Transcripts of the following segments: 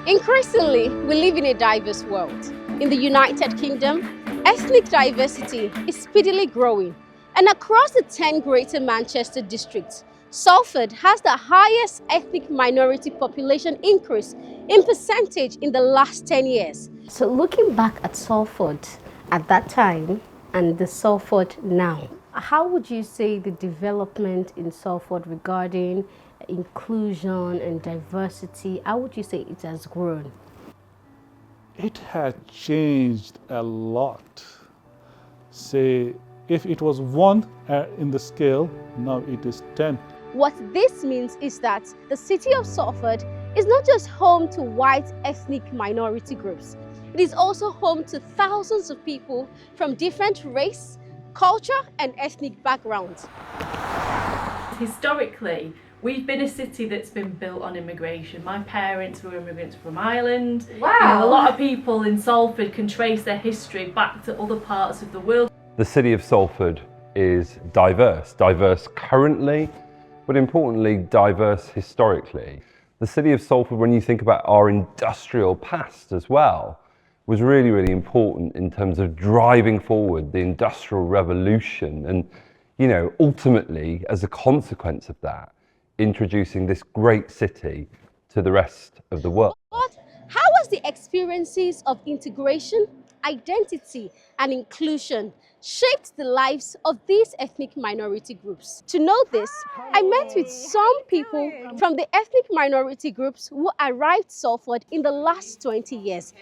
Increasingly, we live in a diverse world. In the United Kingdom, ethnic diversity is speedily growing, and across the 10 Greater Manchester districts, Salford has the highest ethnic minority population increase in percentage in the last 10 years. So looking back at Salford at that time and the Salford now, how would you say the development in Salford regarding inclusion and diversity, how would you say it has grown? It has changed a lot. Say, if it was 1 in the scale, now it is 10. What this means is that the city of Salford is not just home to white ethnic minority groups, it is also home to thousands of people from different race, culture and ethnic backgrounds. Historically, we've been a city that's been built on immigration. My parents were immigrants from Ireland. Wow. You know, a lot of people in Salford can trace their history back to other parts of the world. The city of Salford is diverse currently, but importantly, diverse historically. The city of Salford, when you think about our industrial past as well, was really, really important in terms of driving forward the Industrial Revolution and, you know, ultimately, as a consequence of that, introducing this great city to the rest of the world. But how has the experiences of integration, identity and inclusion shaped the lives of these ethnic minority groups? To know this, I met with some people from the ethnic minority groups who arrived Salford in the last 20 years.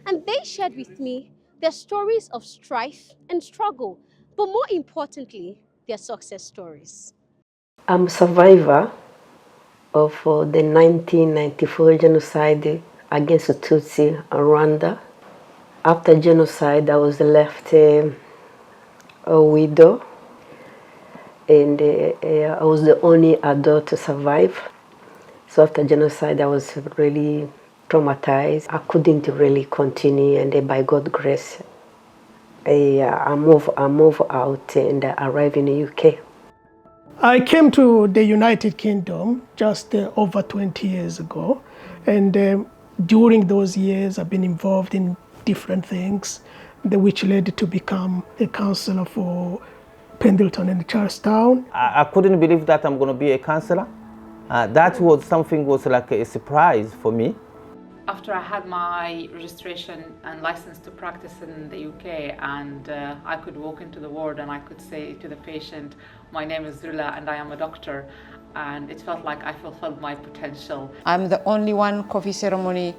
And they shared with me their stories of strife and struggle, but more importantly, their success stories. I'm a survivor of the 1994 genocide against the Tutsi in Rwanda. After genocide, I was left a widow, and I was the only adult to survive. So after genocide, I was really traumatized. I couldn't really continue, and by God's grace, I moved out and I arrived in the UK. I came to the United Kingdom just over 20 years ago, and during those years I've been involved in different things, which led to become a councillor for Pendleton and Charlestown. I couldn't believe that I'm going to be a councillor. That was like a surprise for me. After I had my registration and license to practice in the UK, and I could walk into the ward and I could say to the patient, my name is Zula and I am a doctor, and it felt like I fulfilled my potential. I'm the only one coffee ceremony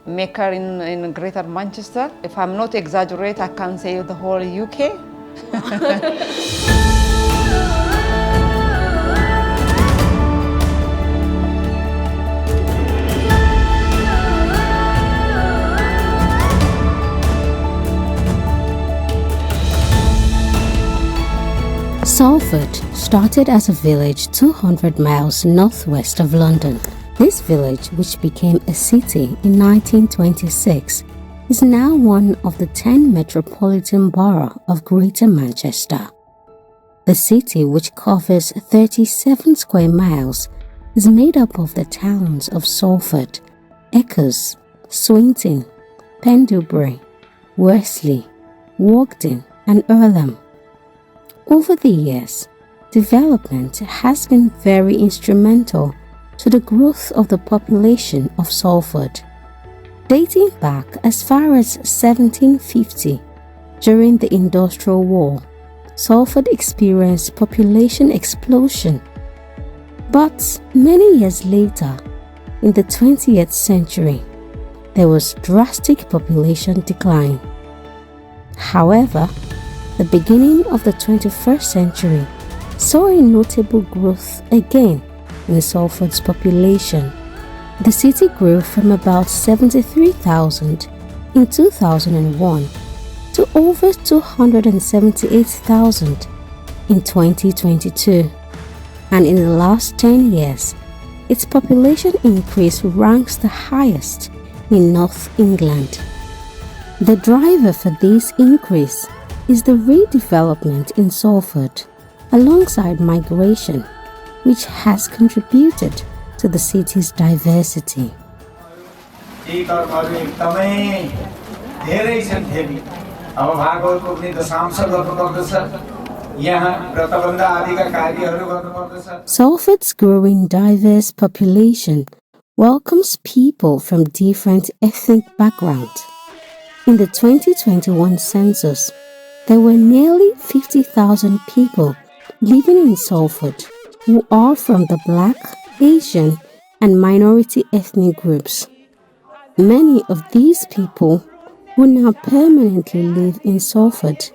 maker in Greater Manchester. If I'm not exaggerate, I can say the whole UK. Salford started as a village 200 miles northwest of London. This village, which became a city in 1926, is now one of the 10 metropolitan boroughs of Greater Manchester. The city, which covers 37 square miles, is made up of the towns of Salford, Eccles, Swinton, Pendlebury, Worsley, Wogden and Earlham. Over the years, development has been very instrumental to the growth of the population of Salford. Dating back as far as 1750, during the Industrial War, Salford experienced population explosion. But many years later, in the 20th century, there was drastic population decline. However, the beginning of the 21st century saw a notable growth again in Salford's population. The city grew from about 73,000 in 2001 to over 278,000 in 2022. And in the last 10 years, its population increase ranks the highest in North England. The driver for this increase is the redevelopment in Salford, alongside migration, which has contributed to the city's diversity. ती कर्महरू एकदमै धेरै छन् फेरि अब भागवतको पनि दशांश गर्नुपर्दछ यहाँ व्रतबन्ध आदिका कार्यहरू गर्नुपर्दछ Salford's growing diverse population welcomes people from different ethnic backgrounds. In the 2021 census, there were nearly 50,000 people living in Salford who are from the Black, Asian, and minority ethnic groups. Many of these people who now permanently live in Salford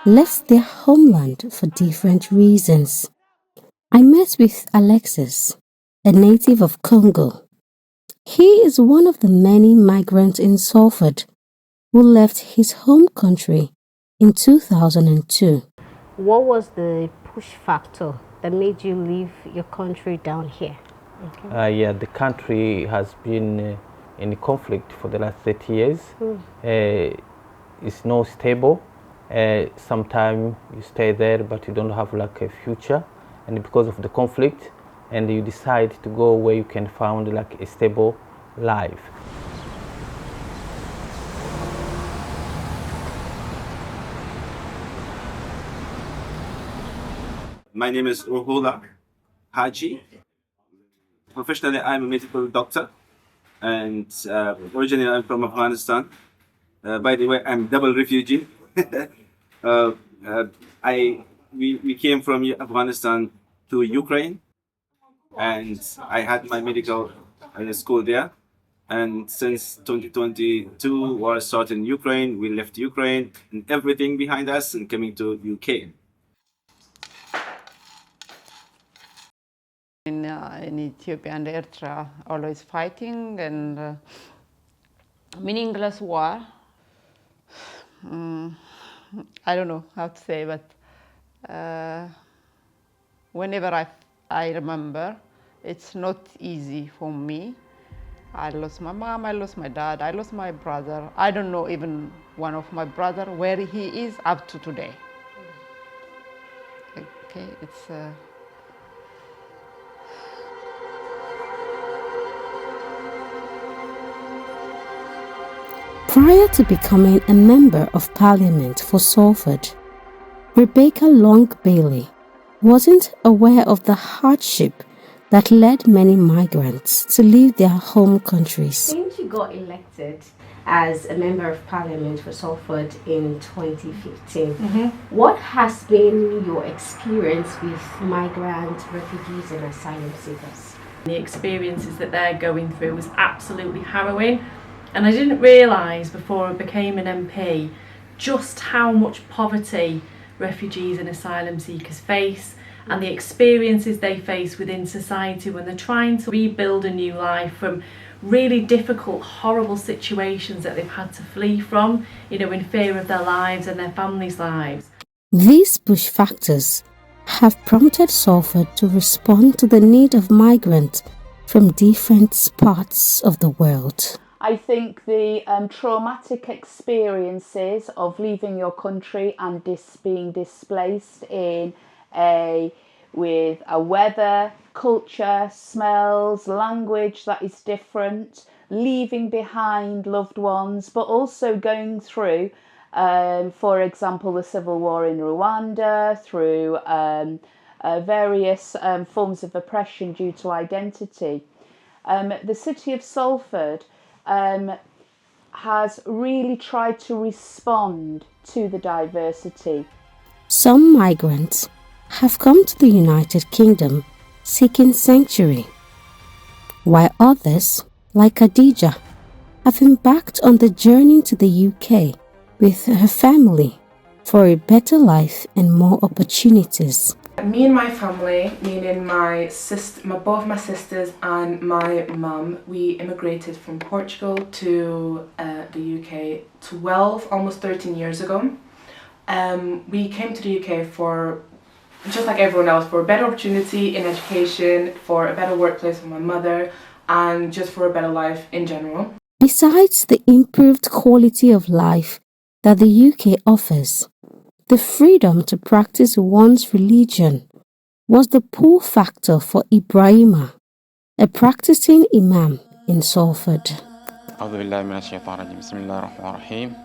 left their homeland for different reasons. I met with Alexis, a native of Congo. He is one of the many migrants in Salford who left his home country in 2002. What was the push factor that made you leave your country down here? Yeah, the country has been in conflict for the last 30 years. It's not stable. Sometimes you stay there, but you don't have like a future. And because of the conflict, and you decide to go where you can find like a stable life. My name is Ruhullah Haji. Professionally, I'm a medical doctor, and originally I'm from Afghanistan. By the way, I'm double refugee. We came from Afghanistan to Ukraine, and I had my medical school there. And since 2022, war started in Ukraine. We left Ukraine and everything behind us and coming to UK. In Ethiopia and Eritrea, always fighting and meaningless war. I don't know how to say, but whenever I remember, it's not easy for me. I lost my mom, I lost my dad, I lost my brother. I don't know even one of my brother where he is up to today. Okay, it's. Prior to becoming a member of parliament for Salford, Rebecca Long Bailey wasn't aware of the hardship that led many migrants to leave their home countries. Since you got elected as a member of parliament for Salford in 2015, what has been your experience with migrants, refugees and asylum seekers? The experiences that they're going through was absolutely harrowing. And I didn't realise before I became an MP just how much poverty refugees and asylum seekers face and the experiences they face within society when they're trying to rebuild a new life from really difficult, horrible situations that they've had to flee from, in fear of their lives and their families' lives. These push factors have prompted Salford to respond to the need of migrants from different parts of the world. I think the traumatic experiences of leaving your country and being displaced with a weather, culture, smells, language that is different, leaving behind loved ones, but also going through, for example, the civil war in Rwanda, through various forms of oppression due to identity. The city of Salford has really tried to respond to the diversity. Some migrants have come to the United Kingdom seeking sanctuary, while others, like Khadija, have embarked on the journey to the UK with her family for a better life and more opportunities. Me and my family, meaning both my sisters and my mum, we immigrated from Portugal to the UK 12, almost 13 years ago. We came to the UK for, just like everyone else, for a better opportunity in education, for a better workplace for my mother, and just for a better life in general. Besides the improved quality of life that the UK offers, the freedom to practice one's religion was the pull factor for Ibrahima, a practicing imam in Salford. أعوذ بالله من الشيطان الرجيم بسم الله الرحمن الرحيم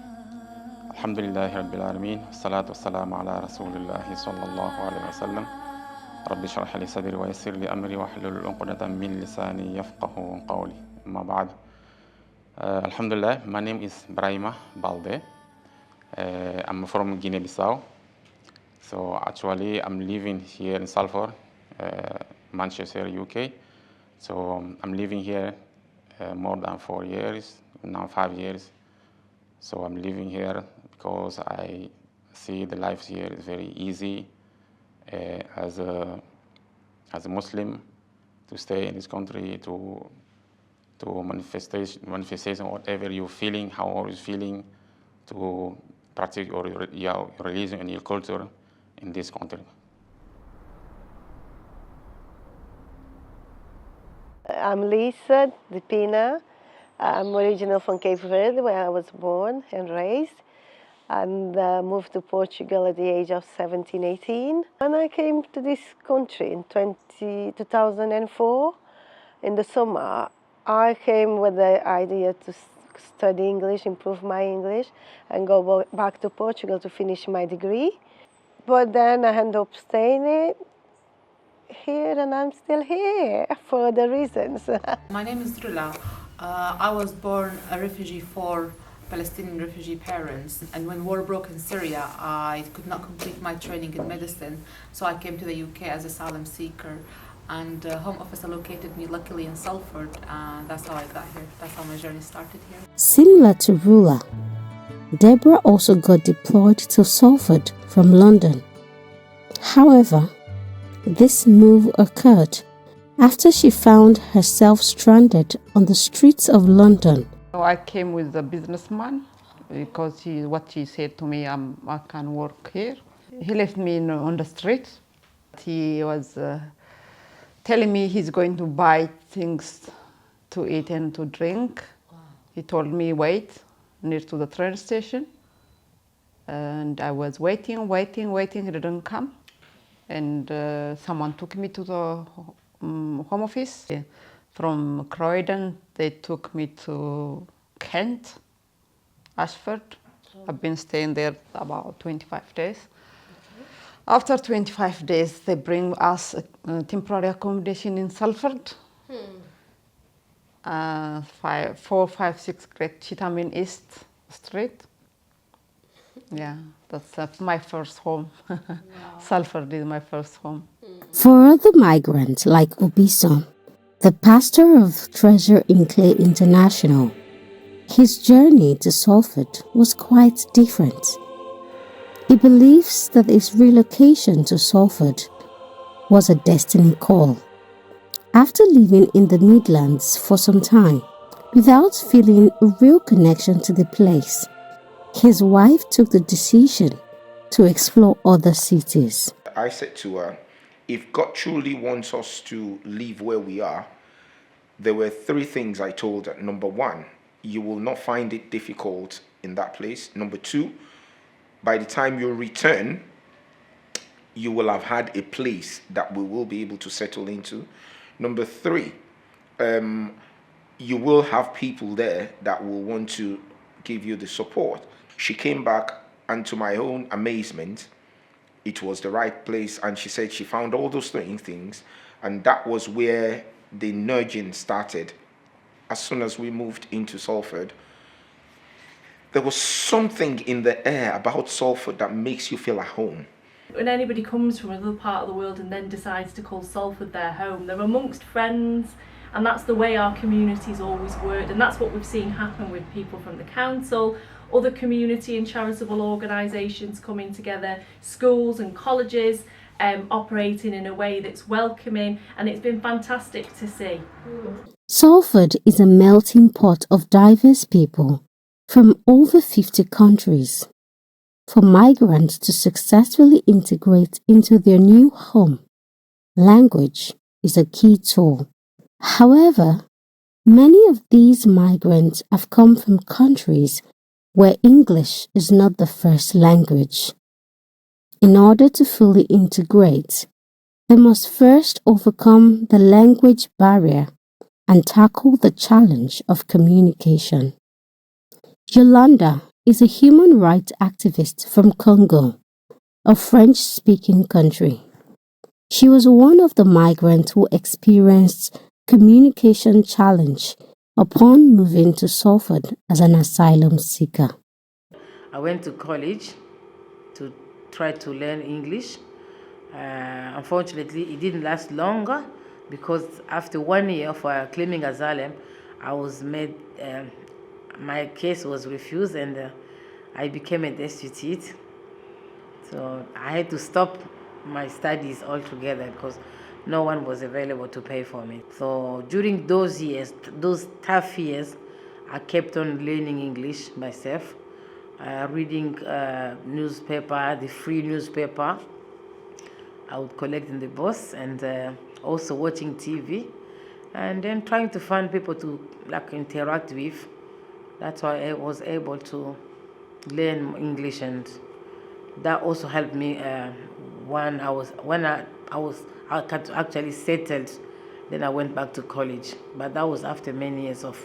الحمد لله رب العالمين والصلاة والسلام على رسول الله صلى الله عليه وسلم رب اشرح لي صدري ويسر لي أمري واحلل عقدة من لساني يفقه قولي أما بعد Alhamdulillah, my name is Brahima Balde. I'm from Guinea-Bissau. So actually I'm living here in Salford, Manchester, UK. So I'm living here more than 4 years, now 5 years. So I'm living here because I see the life here is very easy as a Muslim to stay in this country, to manifestation, whatever you're feeling, how are you feeling, to practice your religion and your culture in this country. I'm Lisa Dipina. I'm original from Cape Verde, where I was born and raised, and moved to Portugal at the age of 17, 18. And I came to this country in 2004 in the summer. I came with the idea to study English, improve my English, and go back to Portugal to finish my degree. But then I ended up staying here, and I'm still here for other reasons. My name is Drula. I was born a refugee for Palestinian refugee parents, and when war broke in Syria, I could not complete my training in medicine, so I came to the UK as asylum seeker. And Home Office allocated me luckily in Salford, and that's how I got here. That's how my journey started here. Similar to Rula, Deborah also got deployed to Salford from London. However, this move occurred after she found herself stranded on the streets of London. I came with a businessman because what he said to me, I can work here. He left me on the street. He was telling me he's going to buy things to eat and to drink. Wow. He told me wait near to the train station, and I was waiting, he didn't come. And someone took me to the Home Office. From Croydon, they took me to Kent, Ashford. I've been staying there about 25 days. After 25 days, they bring us a temporary accommodation in Salford. 456 Great Chitamin East Street. Yeah, that's my first home. Wow. Salford is my first home. For other migrants like Obiso, the pastor of Treasure in Clay International, his journey to Salford was quite different. He believes that his relocation to Salford was a destiny call. After living in the Midlands for some time, without feeling a real connection to the place, his wife took the decision to explore other cities. I said to her, if God truly wants us to live where we are, there were 3 things I told her. Number 1, you will not find it difficult in that place. Number 2, by the time you return, you will have had a place that we will be able to settle into. Number 3, you will have people there that will want to give you the support. She came back, and to my own amazement, it was the right place, and she said she found all those things, and that was where the nudging started. As soon as we moved into Salford, there was something in the air about Salford that makes you feel at home. When anybody comes from another part of the world and then decides to call Salford their home, they're amongst friends, and that's the way our community's always worked, and that's what we've seen happen with people from the council, other community and charitable organisations coming together, schools and colleges operating in a way that's welcoming, and it's been fantastic to see. Salford is a melting pot of diverse people from over 50 countries. For migrants to successfully integrate into their new home, language is a key tool. However, many of these migrants have come from countries where English is not the first language. In order to fully integrate, they must first overcome the language barrier and tackle the challenge of communication. Yolanda is a human rights activist from Congo, a French-speaking country. She was one of the migrants who experienced communication challenge upon moving to Salford as an asylum seeker. I went to college to try to learn English. Unfortunately, it didn't last longer because after 1 year of claiming asylum, I was made, my case was refused and I became a destitute. So I had to stop my studies altogether because no one was available to pay for me. So during those years, those tough years, I kept on learning English myself, reading newspaper, the free newspaper. I would collect in the bus and also watching TV and then trying to find people to interact with. That's why I was able to learn English, and that also helped me when I actually settled. Then I went back to college, but that was after many years of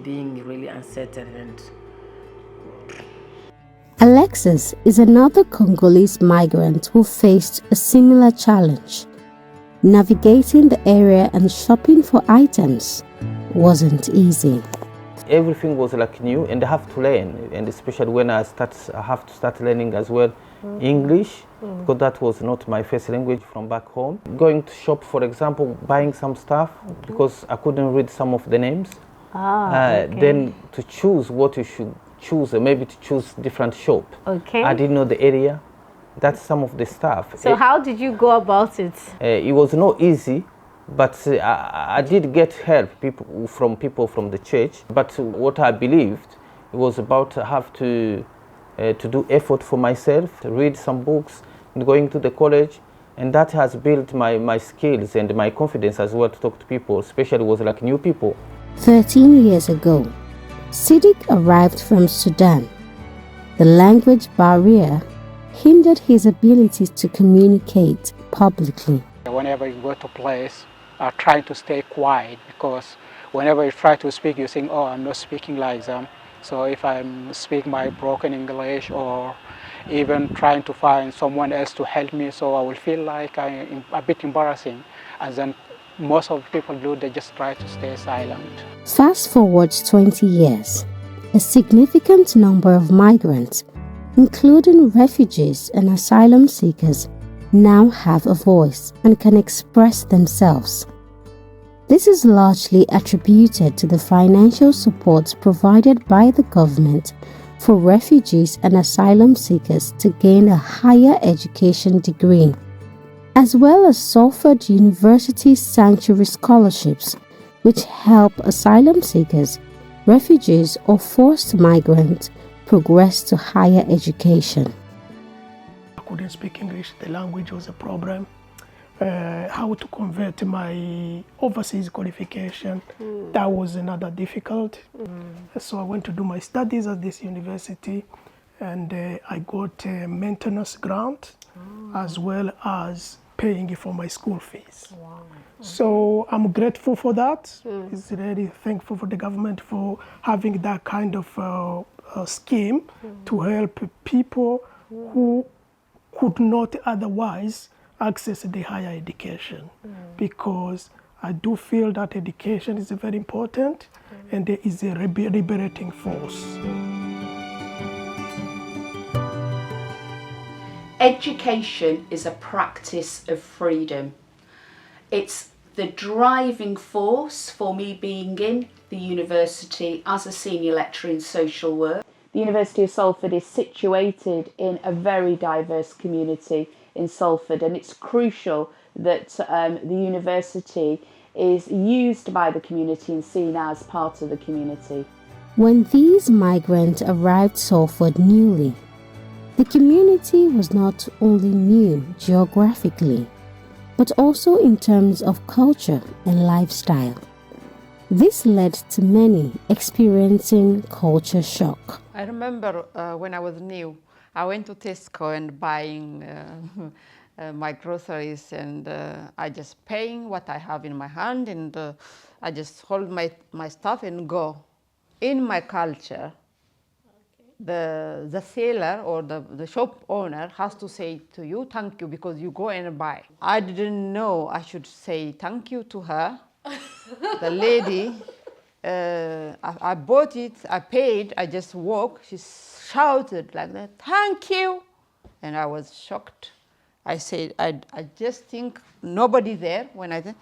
being really unsettled. And Alexis is another Congolese migrant who faced a similar challenge. Navigating the area and shopping for items wasn't easy. Everything was new, and I have to learn, and especially when I have to start learning as well English, because that was not my first language from back home. Going to shop, for example, buying some stuff because I couldn't read some of the names. Then to choose what you should choose, maybe to choose different shop. I didn't know the area. That's some of the stuff. So how did you go about it? It was not easy, but I did get help from people from the church. But what I believed, it was about I have to do effort for myself, to read some books, and going to the college, and that has built my skills and my confidence as well to talk to people, especially with new people. 13 years ago, Siddiq arrived from Sudan. The language barrier hindered his ability to communicate publicly. Whenever you go to a place, try to stay quiet, because whenever you try to speak, you think, oh, I'm not speaking like them. So if I'm speaking my broken English, or even trying to find someone else to help me, so I will feel like I'm a bit embarrassing. And then most of the people do, they just try to stay silent. Fast forward 20 years, a significant number of migrants, including refugees and asylum seekers, now have a voice and can express themselves. This is largely attributed to the financial support provided by the government for refugees and asylum seekers to gain a higher education degree, as well as Salford University Sanctuary Scholarships, which help asylum seekers, refugees, or forced migrants progress to higher education. I couldn't speak English, the language was a problem. How to convert my overseas qualification, that was another difficult. So I went to do my studies at this university, and I got a maintenance grant as well as paying for my school fees. So I'm grateful for that. It's really thankful for the government for having that kind of scheme to help people who could not otherwise access the higher education, because I do feel that education is very important and there is a liberating force. Education is a practice of freedom. It's the driving force for me being in the university as a senior lecturer in social work. The University of Salford is situated in a very diverse community in Salford, and it's crucial that the university is used by the community and seen as part of the community. When these migrants arrived Salford newly, the community was not only new geographically, but also in terms of culture and lifestyle. This led to many experiencing culture shock. I remember when I was new, I went to Tesco and buying my groceries, and I just paying what I have in my hand, and I just hold my stuff and go. In my culture, the seller or the shop owner has to say to you, thank you, because you go and buy. I didn't know I should say thank you to her. The lady, I bought it, I paid, I just walked, she shouted like that, thank you. And I was shocked. I said, I just think nobody there, when I said,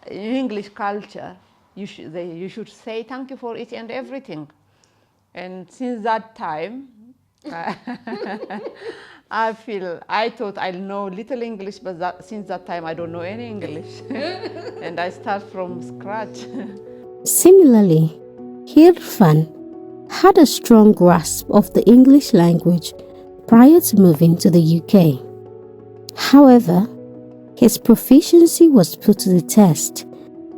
in English culture, you should say thank you for each and everything. And since that time, I thought I know little English, but since that time I don't know any English. And I start from scratch. Similarly, Hirfan had a strong grasp of the English language prior to moving to the UK. However, his proficiency was put to the test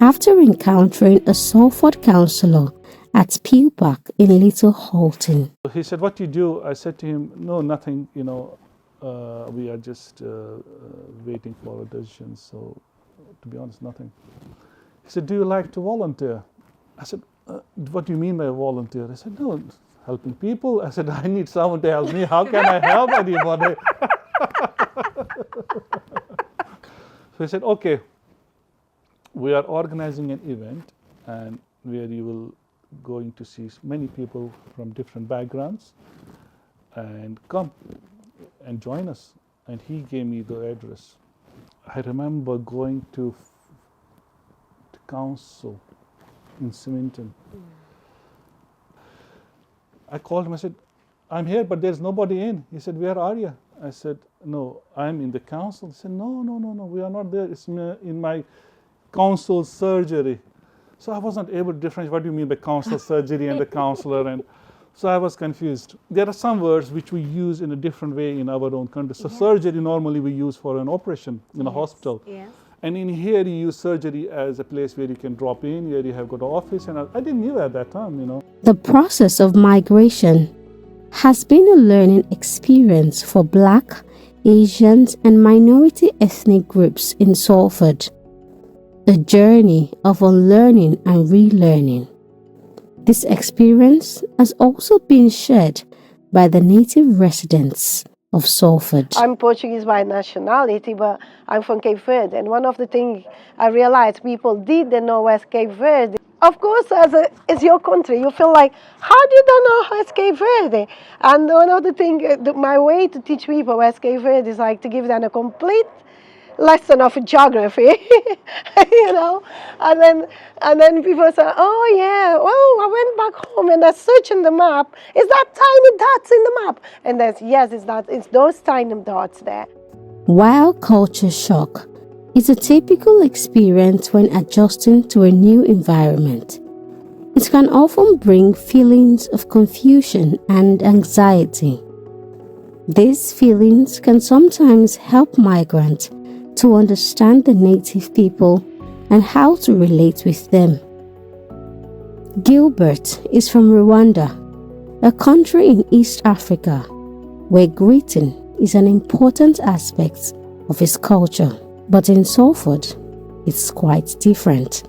after encountering a Salford councillor at Peel Park in Little Halton. He said, what do you do? I said to him, no, nothing, we are just waiting for a decision. So, to be honest, nothing. He said, do you like to volunteer? I said, what do you mean by volunteer? I said, no, helping people. I said, I need someone to help me. How can I help anybody? So he said, okay, we are organizing an event and where you will going to see many people from different backgrounds and come and join us. And he gave me the address. I remember going to council in Symington. I called him, I said, I'm here, but there's nobody in. He said, where are you? I said, no, I'm in the council. He said, no, we are not there. It's in my council surgery. So I wasn't able to differentiate what do you mean by council surgery and the counselor. And so I was confused. There are some words which we use in a different way in our own country. So surgery normally we use for an operation in a hospital. Yes. And in here you use surgery as a place where you can drop in, where you have got an office. And I didn't know at that time, The process of migration has been a learning experience for Black, Asians and minority ethnic groups in Salford. A journey of unlearning and relearning. This experience has also been shared by the native residents of Salford. I'm Portuguese by nationality, but I'm from Cape Verde. And one of the things I realized people didn't know West Cape Verde. Of course, as your country, you feel like, how do you don't know West Cape Verde? And one of the things, my way to teach people West Cape Verde is like to give them a complete lesson of geography, and then people say, oh yeah, I went back home and I searched in the map. Is that tiny dots in the map? And that's, yes, it's those tiny dots there. While culture shock is a typical experience when adjusting to a new environment, it can often bring feelings of confusion and anxiety. These feelings can sometimes help migrants to understand the native people and how to relate with them. Gilbert is from Rwanda, a country in East Africa, where greeting is an important aspect of his culture. But in Salford, it's quite different.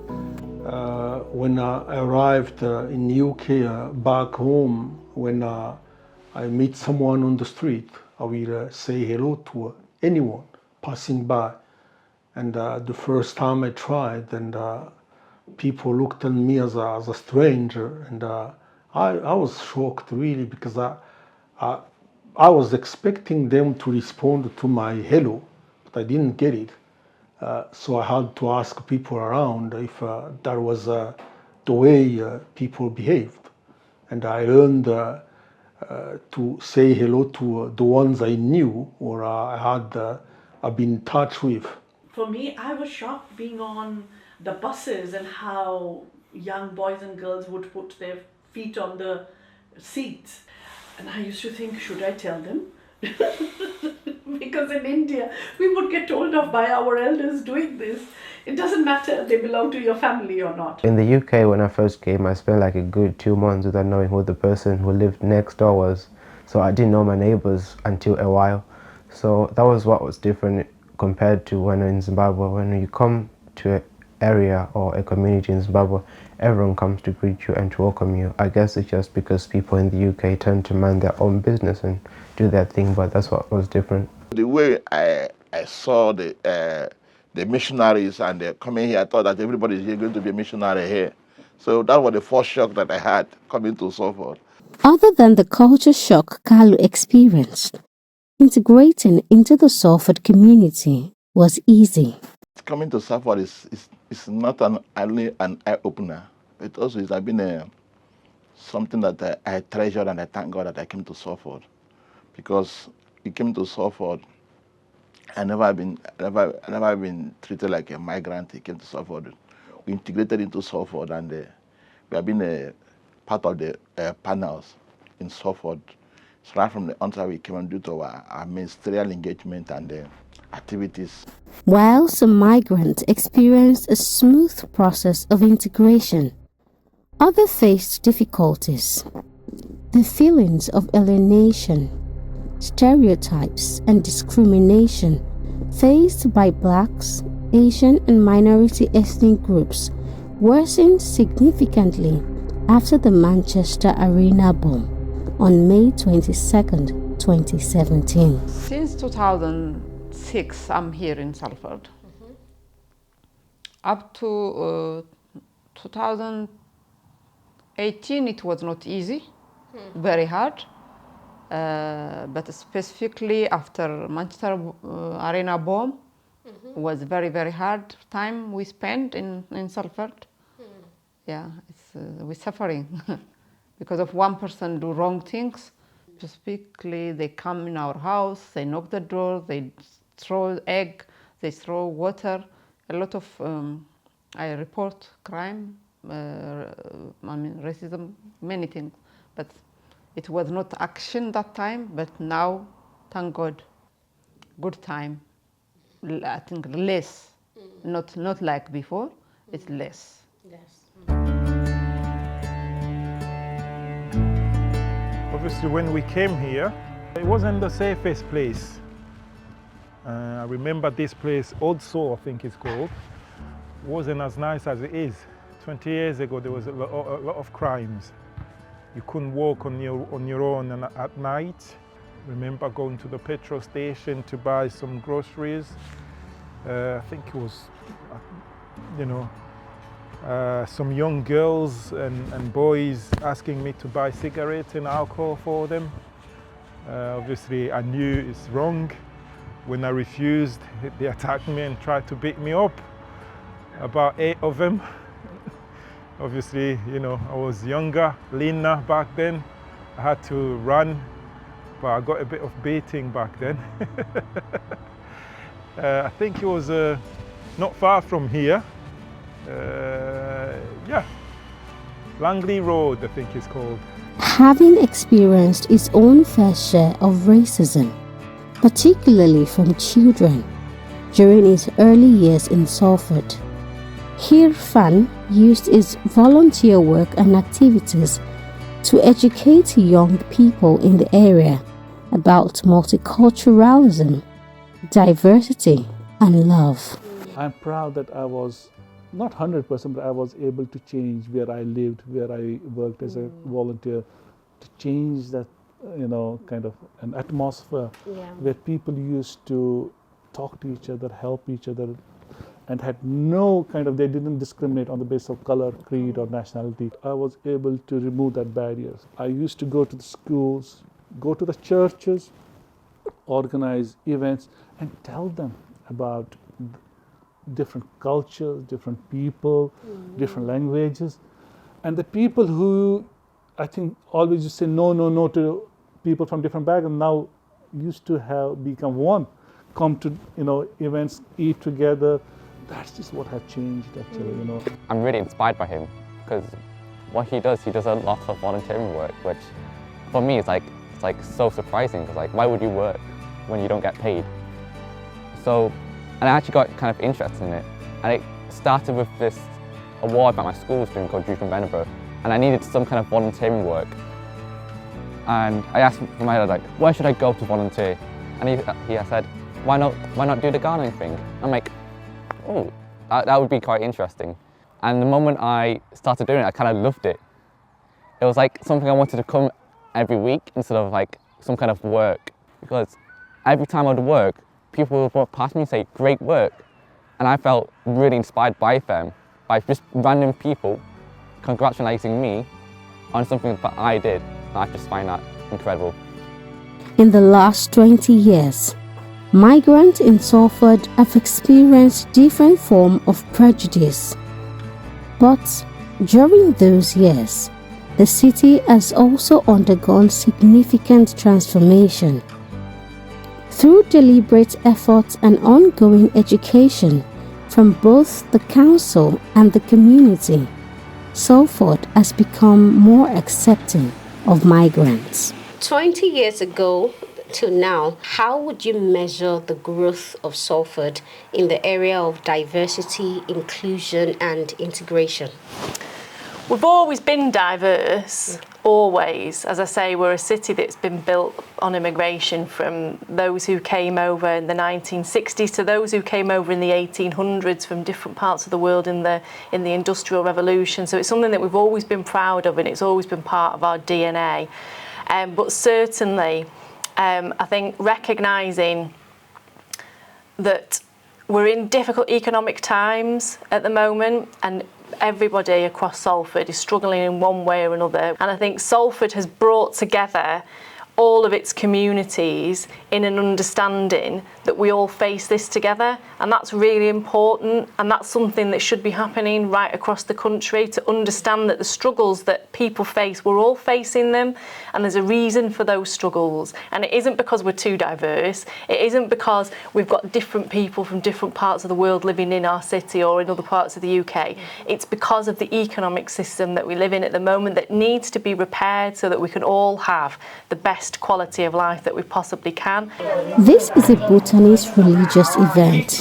When I arrived in UK back home, when I meet someone on the street, I will say hello to anyone passing by. And the first time I tried, and people looked at me as a stranger, and I was shocked really, because I was expecting them to respond to my hello, but I didn't get it. So I had to ask people around if that was the way people behaved. And I learned to say hello to the ones I knew or I've been in touch with. For me, I was shocked being on the buses and how young boys and girls would put their feet on the seats. And I used to think, should I tell them? Because in India, we would get told off by our elders doing this. It doesn't matter if they belong to your family or not. In the UK, when I first came, I spent like a good 2 months without knowing who the person who lived next door was. So I didn't know my neighbors until a while. So that was what was different compared to when in Zimbabwe. When you come to area or a community in Zimbabwe, everyone comes to greet you and to welcome you. I guess it's just because people in the UK tend to mind their own business and do their thing, but that's what was different. The way I saw the missionaries and they're coming here, I thought that everybody is going to be a missionary here. So that was the first shock that I had coming to Salford. Other than the culture shock Kalu experienced, integrating into the Salford community was easy. Coming to Salford is not only an eye-opener, it also has been something that I treasured, and I thank God that I came to Salford. Because I came to Salford, I never been treated like a migrant. I came to Salford. We integrated into Salford, and we have been a part of the panels in Salford. So right from the onset we came and due to our ministerial engagement and activities. While some migrants experienced a smooth process of integration, others faced difficulties. The feelings of alienation, stereotypes, and discrimination faced by Blacks, Asian, and minority ethnic groups worsened significantly after the Manchester Arena bomb on May 22, 2017. Since 2006, I'm here in Salford. Up to 2018, it was not easy, very hard. But specifically after Manchester Arena bomb, was very, very hard time we spent in Salford. Yeah, we're suffering because of one person do wrong things. Specifically, they come in our house, they knock the door, they throw egg, they throw water. A lot of, I report crime, racism, many things. But it was not action that time, but now, thank God, good time. I think less, not like before, it's less. Obviously, when we came here, it wasn't the safest place. I remember this place, Old Soul, I think it's called, wasn't as nice as it is. 20 years ago, there was a lot of crimes. You couldn't walk on your own and at night. Remember going to the petrol station to buy some groceries. I think it was, some young girls and boys asking me to buy cigarettes and alcohol for them. Obviously, I knew it's wrong. When I refused, they attacked me and tried to beat me up. About 8 of them. Obviously, I was younger, leaner back then. I had to run, but I got a bit of beating back then. I think it was not far from here. Langley Road, I think it's called. Having experienced its own fair share of racism, particularly from children, during his early years in Salford, Hirfan used his volunteer work and activities to educate young people in the area about multiculturalism, diversity, and love. I'm proud that I was, not 100%, but I was able to change where I lived, where I worked as a volunteer, to change that, kind of an atmosphere where people used to talk to each other, help each other, and had no they didn't discriminate on the basis of color, creed, or nationality. I was able to remove that barriers. I used to go to the schools, go to the churches, organize events, and tell them about different cultures, different people, different languages. And the people who, I think, always used to say no to people from different backgrounds, now used to have become one, come to events, eat together. That's just what has changed, actually. I'm really inspired by him because what he does a lot of volunteering work, which for me is so surprising. Because why would you work when you don't get paid? So, and I actually got kind of interested in it, and it started with this award that my school was doing called Youth in Venable, and I needed some kind of volunteering work. And I asked my dad, where should I go to volunteer? And he said, why not do the gardening thing? I'm like, oh, That would be quite interesting. And the moment I started doing it, I kind of loved it. It was like something I wanted to come every week instead of like some kind of work. Because every time I would work, people would walk past me and say, great work. And I felt really inspired by them, by just random people congratulating me on something that I did. And I just find that incredible. In the last 20 years, migrants in Salford have experienced different forms of prejudice. But during those years, the city has also undergone significant transformation. Through deliberate efforts and ongoing education from both the council and the community, Salford has become more accepting of migrants. 20 years ago till now, how would you measure the growth of Salford in the area of diversity, inclusion and integration? We've always been diverse, always. As I say, we're a city that's been built on immigration from those who came over in the 1960s to those who came over in the 1800s from different parts of the world in the Industrial Revolution. So it's something that we've always been proud of and it's always been part of our DNA. But certainly, I think recognising that we're in difficult economic times at the moment and everybody across Salford is struggling in one way or another. And I think Salford has brought together all of its communities in an understanding that we all face this together, and that's really important, and that's something that should be happening right across the country, to understand that the struggles that people face, we're all facing them, and there's a reason for those struggles. And it isn't because we're too diverse, it isn't because we've got different people from different parts of the world living in our city or in other parts of the UK. It's because of the economic system that we live in at the moment that needs to be repaired so that we can all have the best quality of life that we possibly can. This is a Bhutanese religious event.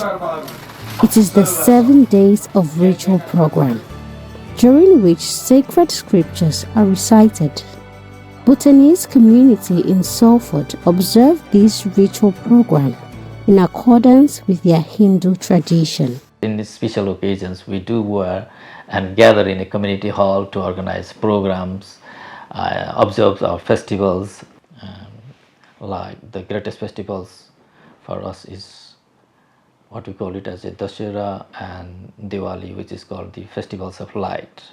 It is the 7 days of ritual program, during which sacred scriptures are recited. Bhutanese community in Salford observe this ritual program in accordance with their Hindu tradition. In these special occasions, we do and gather in a community hall to organize programs, observe our festivals. Like the greatest festivals for us is what we call it as a Dussehra and Diwali, which is called the Festivals of Light.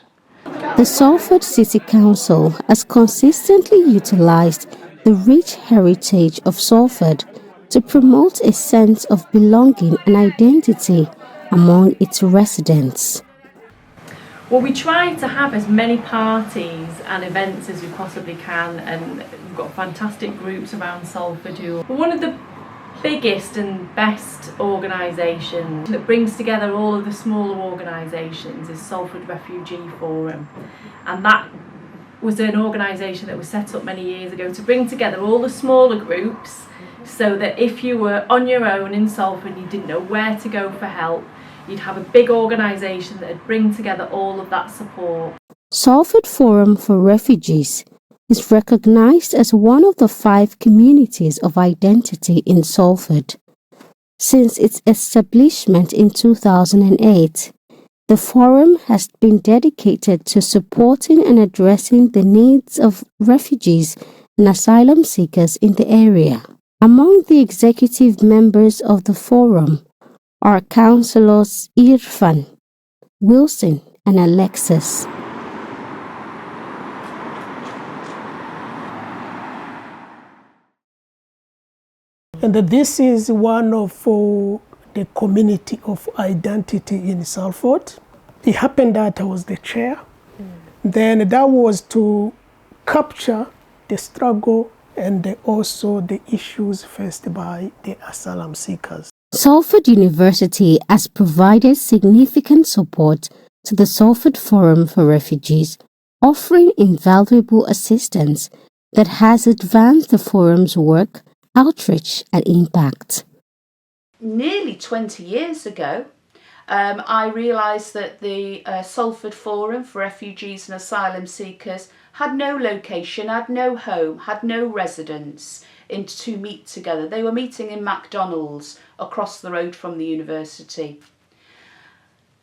The Salford City Council has consistently utilized the rich heritage of Salford to promote a sense of belonging and identity among its residents. Well, we try to have as many parties and events as we possibly can, and we've got fantastic groups around Salford who are one of the biggest and best organisations that brings together all of the smaller organisations is Salford Refugee Forum, and that was an organisation that was set up many years ago to bring together all the smaller groups so that if you were on your own in Salford and you didn't know where to go for help, you'd have a big organisation that would bring together all of that support. Salford Forum for Refugees is recognised as one of the 5 communities of identity in Salford. Since its establishment in 2008, the forum has been dedicated to supporting and addressing the needs of refugees and asylum seekers in the area. Among the executive members of the forum are councillors Irfan, Wilson and Alexis. And this is one of the community of identity in Salford. It happened that I was the chair. Then that was to capture the struggle and also the issues faced by the asylum seekers. Salford University has provided significant support to the Salford Forum for Refugees, offering invaluable assistance that has advanced the forum's work, outreach and impact. Nearly 20 years ago, I realised that the Salford Forum for Refugees and Asylum Seekers had no location, had no home, had no residence to meet together. They were meeting in McDonald's across the road from the university.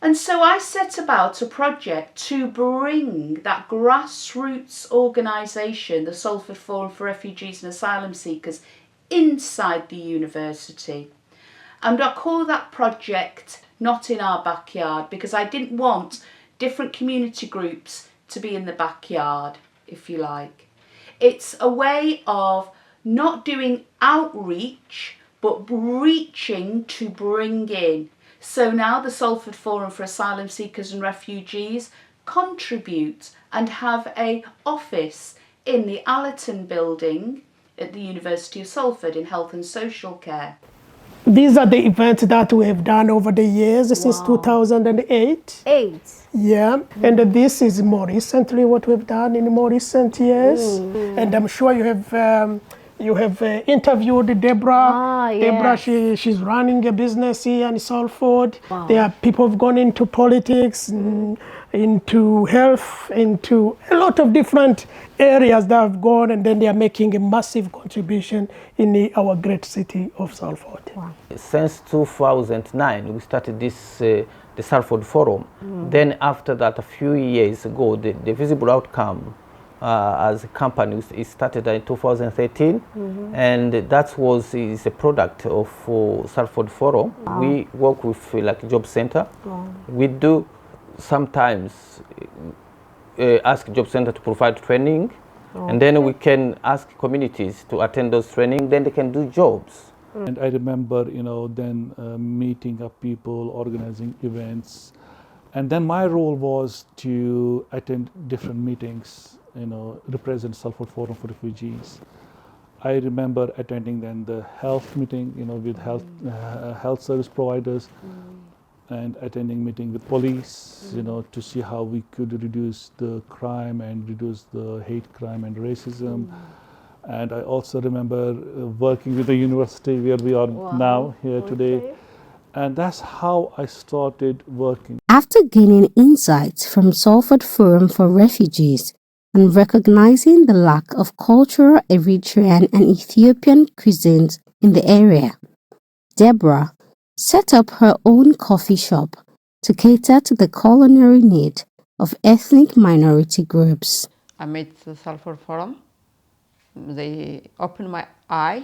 And so I set about a project to bring that grassroots organisation, the Salford Forum for Refugees and Asylum Seekers, inside the university. And I call that project Not in Our Backyard, because I didn't want different community groups to be in the backyard, if you like. It's a way of not doing outreach, but reaching to bring in. So now the Salford Forum for Asylum Seekers and Refugees contribute and have an office in the Allerton building at the University of Salford in health and social care. These are the events that we have done over the years since 2008. Yeah, and this is more recently what we've done in more recent years. And I'm sure you have interviewed Deborah. Deborah, she's running a business here in Salford. There are people who've gone into politics, into health, into a lot of different areas that have gone, and then they are making a massive contribution in our great city of Salford. Since 2009, we started this the Salford Forum. Then after that, a few years ago, the Visible Outcome as a company, it started in 2013, and that is a product of Salford Forum. We work with like Job Center. We do sometimes ask Job Center to provide training, and then we can ask communities to attend those training, then they can do jobs. And I remember, then meeting up people, organizing events. And then my role was to attend different meetings, represent Salford Forum for Refugees. I remember attending then the health meeting, with health service providers, and attending meeting with police, to see how we could reduce the crime and reduce the hate crime and racism. And I also remember working with the university where we are now here today. And that's how I started working. After gaining insights from Salford Forum for Refugees and recognizing the lack of cultural Eritrean and Ethiopian cuisines in the area, Deborah set up her own coffee shop to cater to the culinary need of ethnic minority groups. I met the Salford Forum. They opened my eye.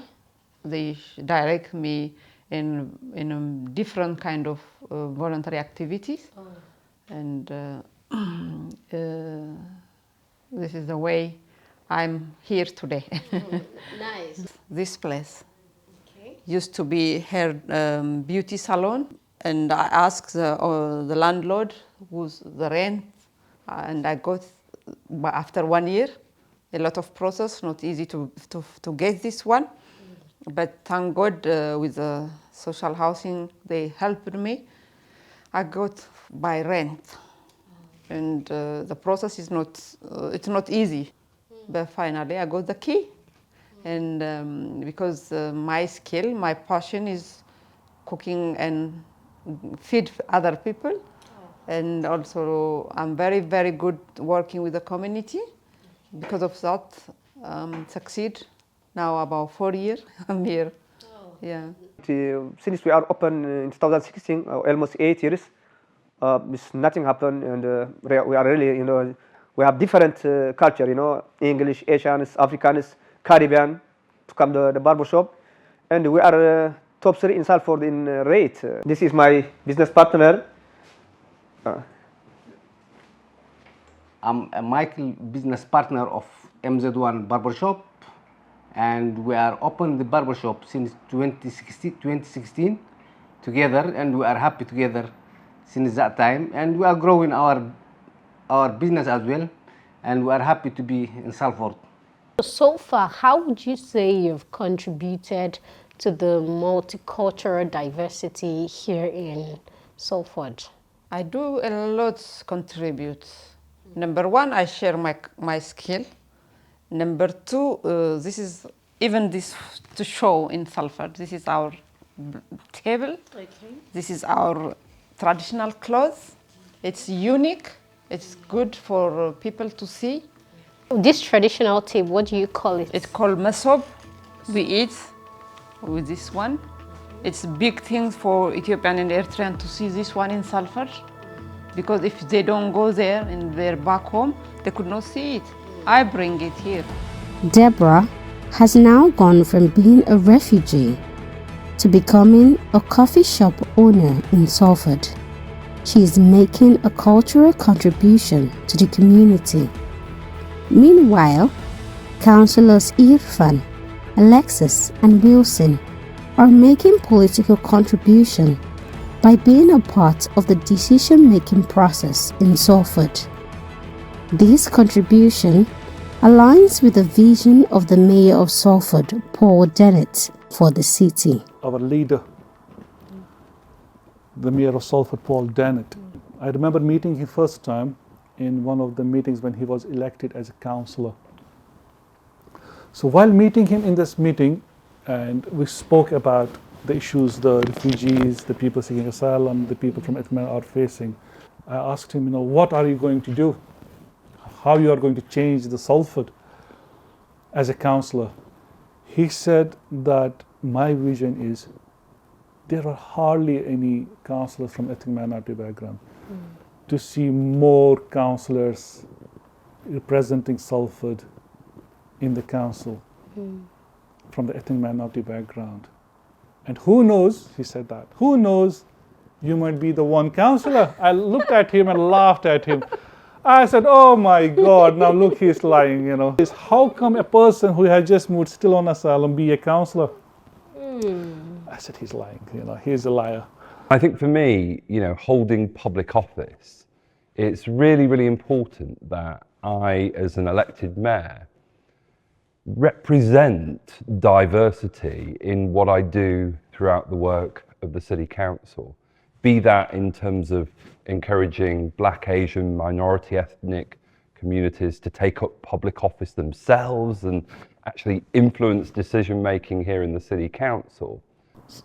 They direct me in different kind of voluntary activities, and this is the way I'm here today. Nice. This place used to be her beauty salon, and I asked the landlord who's the rent, and I got after 1 year. A lot of process, not easy to get this one, but thank God with the social housing they helped me. I got by rent, and the process is it's not easy, but finally I got the key, and because my skill, my passion is cooking and feed other people, and also I'm very good working with the community. Because of that, succeed. Now about 4 years, I'm here. Yeah. Since we are open in 2016, almost 8 years, nothing happened, and we are really, we have different culture, English, Asians, Africans, Caribbean, to come to the barber shop, and we are top 3 in Salford in rate. This is my business partner. I'm a Michael, business partner of MZ1 Barbershop, and we are open the barbershop since 2016 together, and we are happy together since that time, and we are growing our business as well, and we are happy to be in Salford. So far, how would you say you've contributed to the multicultural diversity here in Salford? I do a lot contribute. Number 1, I share my skill. Number 2, this is even this to show in Salford. This is our table. Okay. This is our traditional clothes. It's unique. It's good for people to see. This traditional table, what do you call it? It's called masob. We eat with this one. It's big thing for Ethiopian and Eritrean to see this one in Salford. because if they don't go there in their back home, they could not see it. I bring it here. Deborah has now gone from being a refugee to becoming a coffee shop owner in Salford. She is making a cultural contribution to the community. Meanwhile, Councillors Irfan, Alexis and Wilson are making political contribution by being a part of the decision-making process in Salford. This contribution aligns with the vision of the Mayor of Salford, Paul Dennett, for the city. Our leader, the Mayor of Salford, Paul Dennett. I remember meeting him first time in one of the meetings when he was elected as a councillor. So while meeting him in this meeting, and we spoke about the issues the refugees, the people seeking asylum, the people from Ethiopia are facing, I asked him, what are you going to do? How you are going to change the Salford as a councillor? He said that my vision is there are hardly any councillors from ethnic minority background. To see more councillors representing Salford in the council from the ethnic minority background. And who knows, he said that, who knows, you might be the one councillor. I looked at him and laughed at him. I said, oh my God, now look, he's lying, How come a person who has just moved still on asylum be a councillor? I said, he's lying, he's a liar. I think for me, holding public office, it's really, really important that I, as an elected mayor, represent diversity in what I do throughout the work of the City Council. Be that in terms of encouraging Black, Asian, minority ethnic communities to take up public office themselves and actually influence decision making here in the City Council.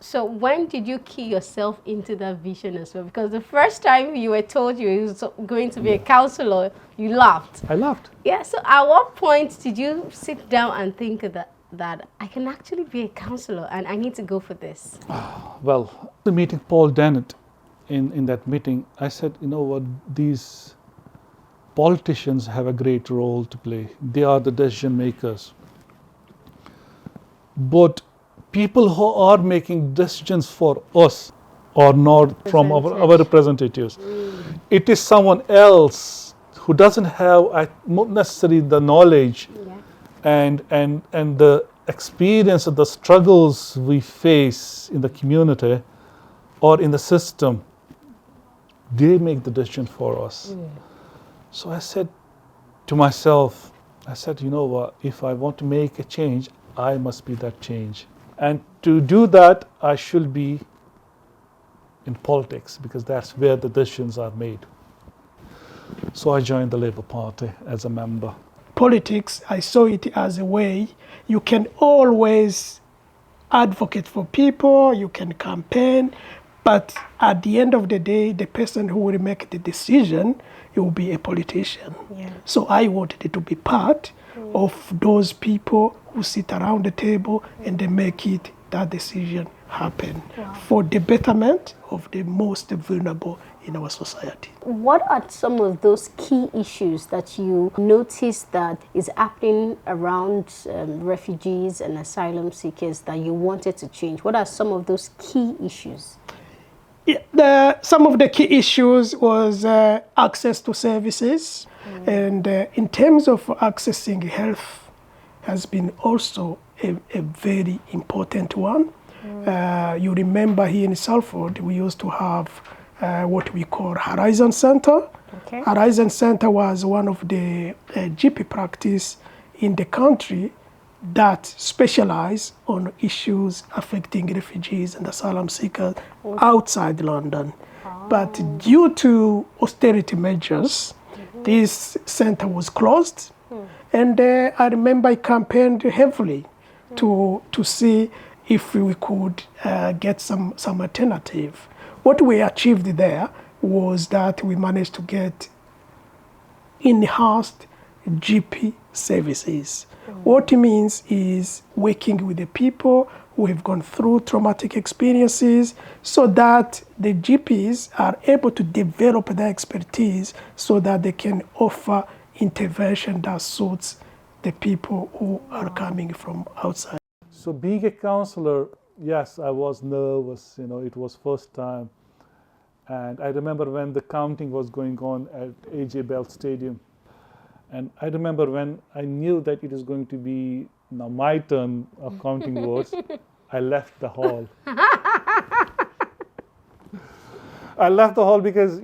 So when did you key yourself into that vision as well? Because the first time you were told you were going to be a councillor, you laughed. I laughed. Yeah, so at what point did you sit down and think that I can actually be a councillor and I need to go for this? Well, the meeting Paul Dennett, in that meeting, I said, these politicians have a great role to play. They are the decision makers. But people who are making decisions for us are not from our representatives. It is someone else who doesn't have not necessarily the knowledge and the experience of the struggles we face in the community or in the system. They make the decision for us. So I said to myself, if I want to make a change, I must be that change. And to do that, I should be in politics because that's where the decisions are made. So I joined the Labour Party as a member. Politics, I saw it as a way you can always advocate for people, you can campaign, but at the end of the day, the person who will make the decision, he will be a politician. So I wanted to be part of those people who sit around the table and they make that decision happen for the betterment of the most vulnerable in our society. What are some of those key issues that you notice that is happening around refugees and asylum seekers that you wanted to change? What are some of those key issues? Some of the key issues was access to services, and in terms of accessing health has been also a very important one. You remember here in Salford, we used to have what we call Horizon Center. Horizon Center was one of the GP practice in the country that specialize on issues affecting refugees and asylum seekers outside London. But due to austerity measures, this center was closed. And I remember I campaigned heavily to see if we could get some alternative. What we achieved there was that we managed to get enhanced GP services. What it means is working with the people who have gone through traumatic experiences, so that the GPs are able to develop their expertise so that they can offer intervention that suits the people who are coming from outside. So being a counselor, yes, I was nervous, it was first time. And I remember when the counting was going on at AJ Bell Stadium. And I remember when I knew that it was going to be now my turn of counting words, I left the hall. I left the hall because,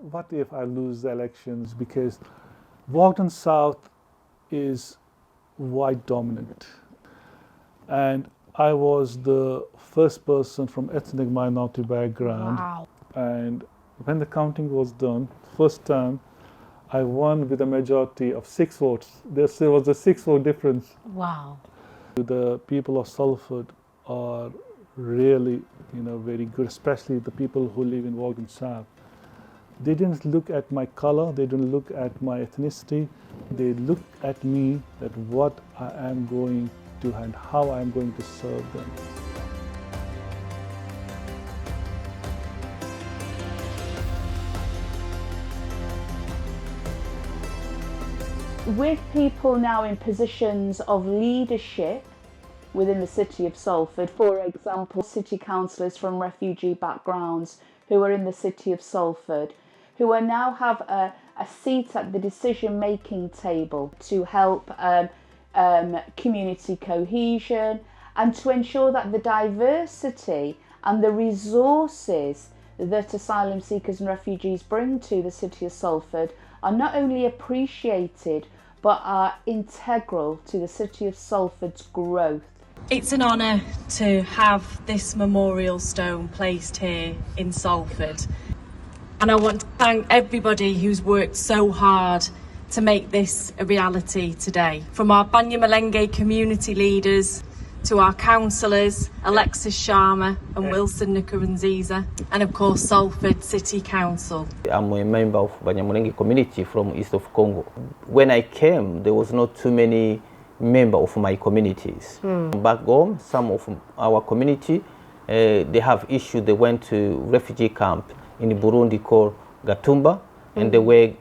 what if I lose the elections? Because Walton South is white dominant. And I was the first person from ethnic minority background. Wow. And when the counting was done, first time, I won with a majority of 6 votes. There was a 6-vote difference. Wow. The people of Salford are really, very good, especially the people who live in Walton South. They didn't look at my color, they didn't look at my ethnicity. They looked at me, at what I am going to and how I am going to serve them. With people now in positions of leadership within the city of Salford, for example, city councillors from refugee backgrounds who are in the city of Salford, who are now have a seat at the decision-making table to help community cohesion and to ensure that the diversity and the resources that asylum seekers and refugees bring to the city of Salford are not only appreciated but are integral to the city of Salford's growth. It's an honour to have this memorial stone placed here in Salford. And I want to thank everybody who's worked so hard to make this a reality today. From our Banyamulenge community leaders to our councillors, Alexis Sharma and Wilson Nkurunziza, and of course Salford City Council. I'm a member of Banyamulenge community from east of Congo. When I came, there was not too many members of my communities. Back home, some of our community, they have issues. They went to refugee camp in Burundi called Gatumba, and they were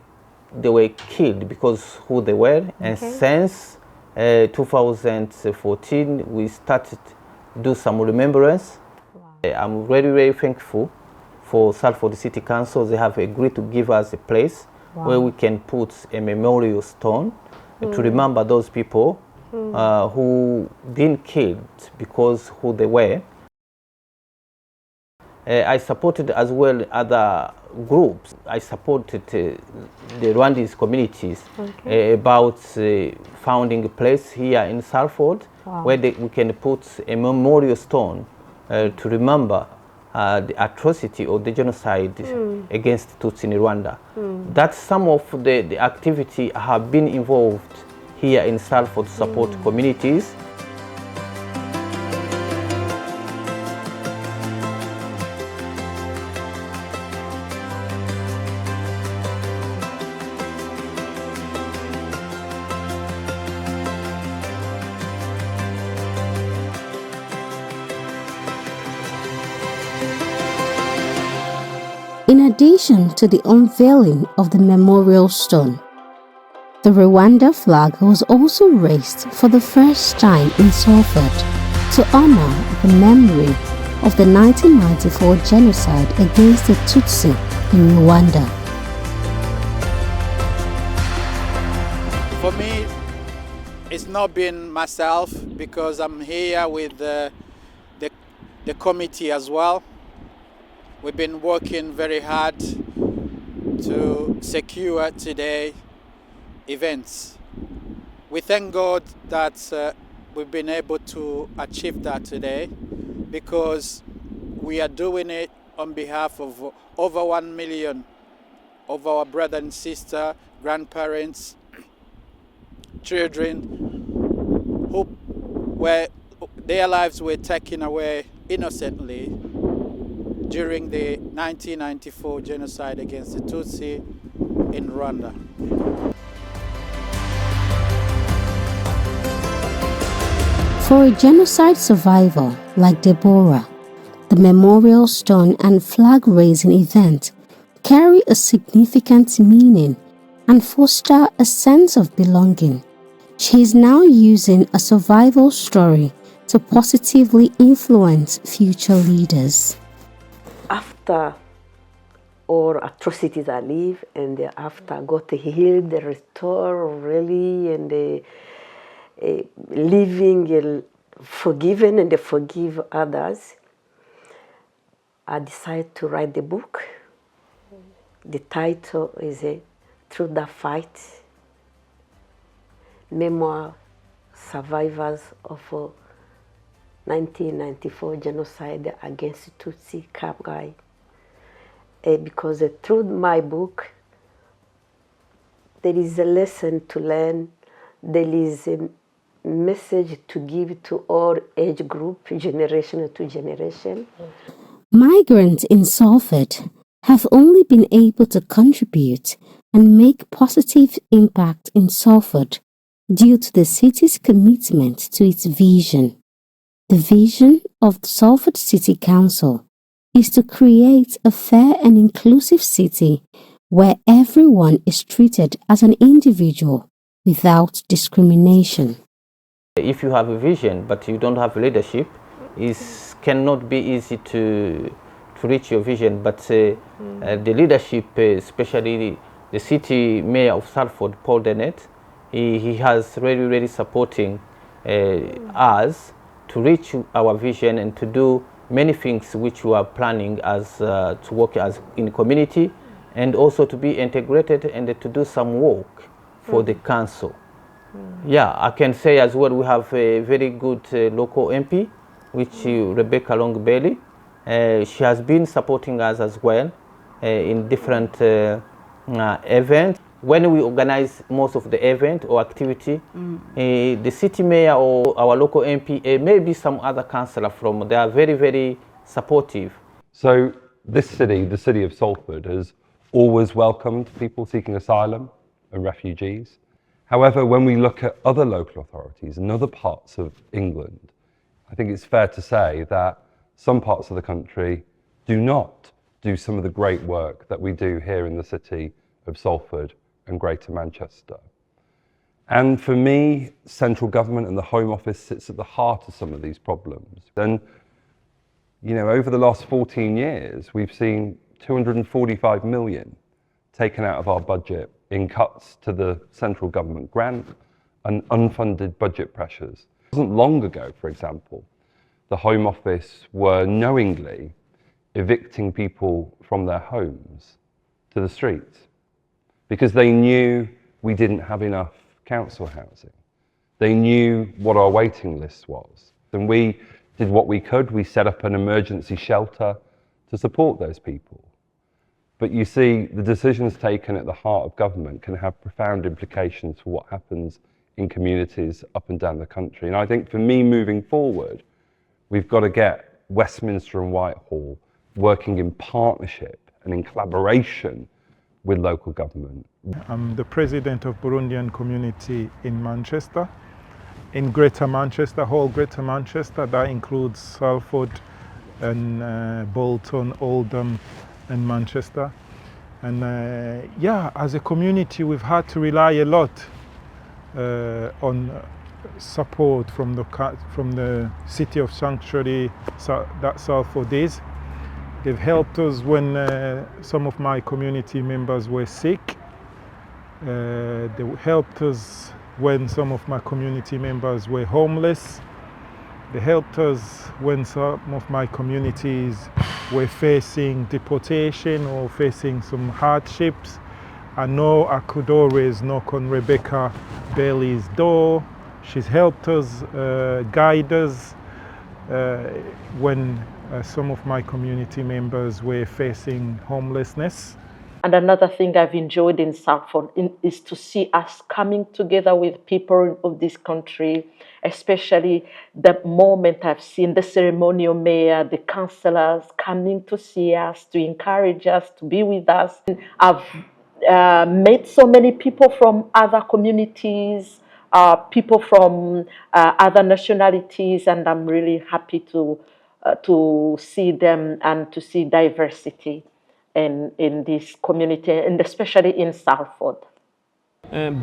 killed because who they were. And since 2014, we started to do some remembrance. I'm very, very thankful for Salford City Council. They have agreed to give us a place where we can put a memorial stone to remember those people who been killed because who they were. I supported as well other groups. I supported the Rwandese communities about founding a place here in Salford where we can put a memorial stone to remember the atrocity or the genocide against Tutsi in Rwanda. That's some of the activity I have been involved here in Salford to support communities. In addition to the unveiling of the memorial stone, the Rwanda flag was also raised for the first time in Salford to honor the memory of the 1994 genocide against the Tutsi in Rwanda. For me, it's not been myself because I'm here with the committee as well. We've been working very hard to secure today events. We thank God that we've been able to achieve that today because we are doing it on behalf of over 1 million of our brother and sister, grandparents, children who their lives were taken away innocently during the 1994 genocide against the Tutsi in Rwanda. For a genocide survivor like Deborah, the memorial stone and flag-raising event carry a significant meaning and foster a sense of belonging. She is now using a survival story to positively influence future leaders. After all atrocities I live, and after got healed, restored really, and living forgiven and forgive others, I decided to write the book. The title is Through the Fight, Memoir Survivors of 1994 Genocide against Tutsi Kabgai. Because through my book, there is a lesson to learn, there is a message to give to all age group, generation to generation. Migrants in Salford have only been able to contribute and make positive impact in Salford due to the city's commitment to its vision. The vision of the Salford City Council is to create a fair and inclusive city where everyone is treated as an individual without discrimination. If you have a vision but you don't have leadership, it cannot be easy to reach your vision. But the leadership, especially the city mayor of Salford, Paul Dennett, he has really supporting us to reach our vision and to do many things which we are planning as to work as in the community, and also to be integrated and to do some work for the council. Yeah, I can say as well we have a very good local MP, which Rebecca Long Bailey. She has been supporting us as well in different events. When we organize most of the event or activity, the city mayor or our local MP, maybe some other councillor from, they are very supportive. So this city, the city of Salford, has always welcomed people seeking asylum and refugees. However, when we look at other local authorities in other parts of England, I think it's fair to say that some parts of the country do not do some of the great work that we do here in the city of Salford and Greater Manchester. And for me, central government and the Home Office sits at the heart of some of these problems. And, you know, over the last 14 years, we've seen 245 million taken out of our budget in cuts to the central government grant and unfunded budget pressures. It wasn't long ago, for example, the Home Office were knowingly evicting people from their homes to the streets because they knew we didn't have enough council housing. They knew what our waiting list was. And we did what we could. We set up an emergency shelter to support those people. But you see, the decisions taken at the heart of government can have profound implications for what happens in communities up and down the country. And I think for me moving forward, we've got to get Westminster and Whitehall working in partnership and in collaboration with local government. I'm the president of Burundian community in Manchester, in Greater Manchester, whole Greater Manchester. That includes Salford and Bolton, Oldham and Manchester. And yeah, as a community we've had to rely a lot on support from the City of Sanctuary that Salford is. They've helped us when some of my community members were sick. They helped us when some of my community members were homeless. They helped us when some of my communities were facing deportation or facing some hardships. I know I could always knock on Rebecca Bailey's door. She's helped us, guide us when some of my community members were facing homelessness. And another thing I've enjoyed in Salford is to see us coming together with people of this country, especially the moment I've seen the ceremonial mayor, the councillors coming to see us, to encourage us, to be with us. I've met so many people from other communities, people from other nationalities, and I'm really happy to see them and to see diversity in this community, and especially in Salford.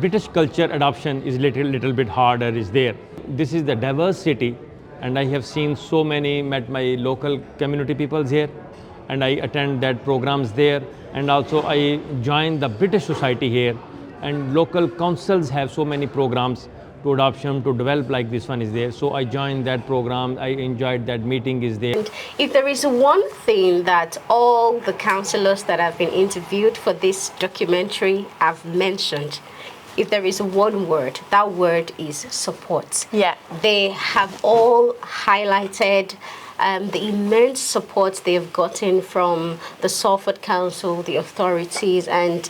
British culture adoption is little bit harder is there. This is the diverse city, and I have seen so many, met my local community peoples here, and I attend that programs there, and also I joined the British Society here, and local councils have so many programs to adoption, to develop like this one is there. So I joined that program, I enjoyed that meeting is there. And if there is one thing that all the councillors that have been interviewed for this documentary have mentioned, if there is one word, that word is support. Yeah. They have all highlighted the immense support they've gotten from the Salford Council, the authorities, and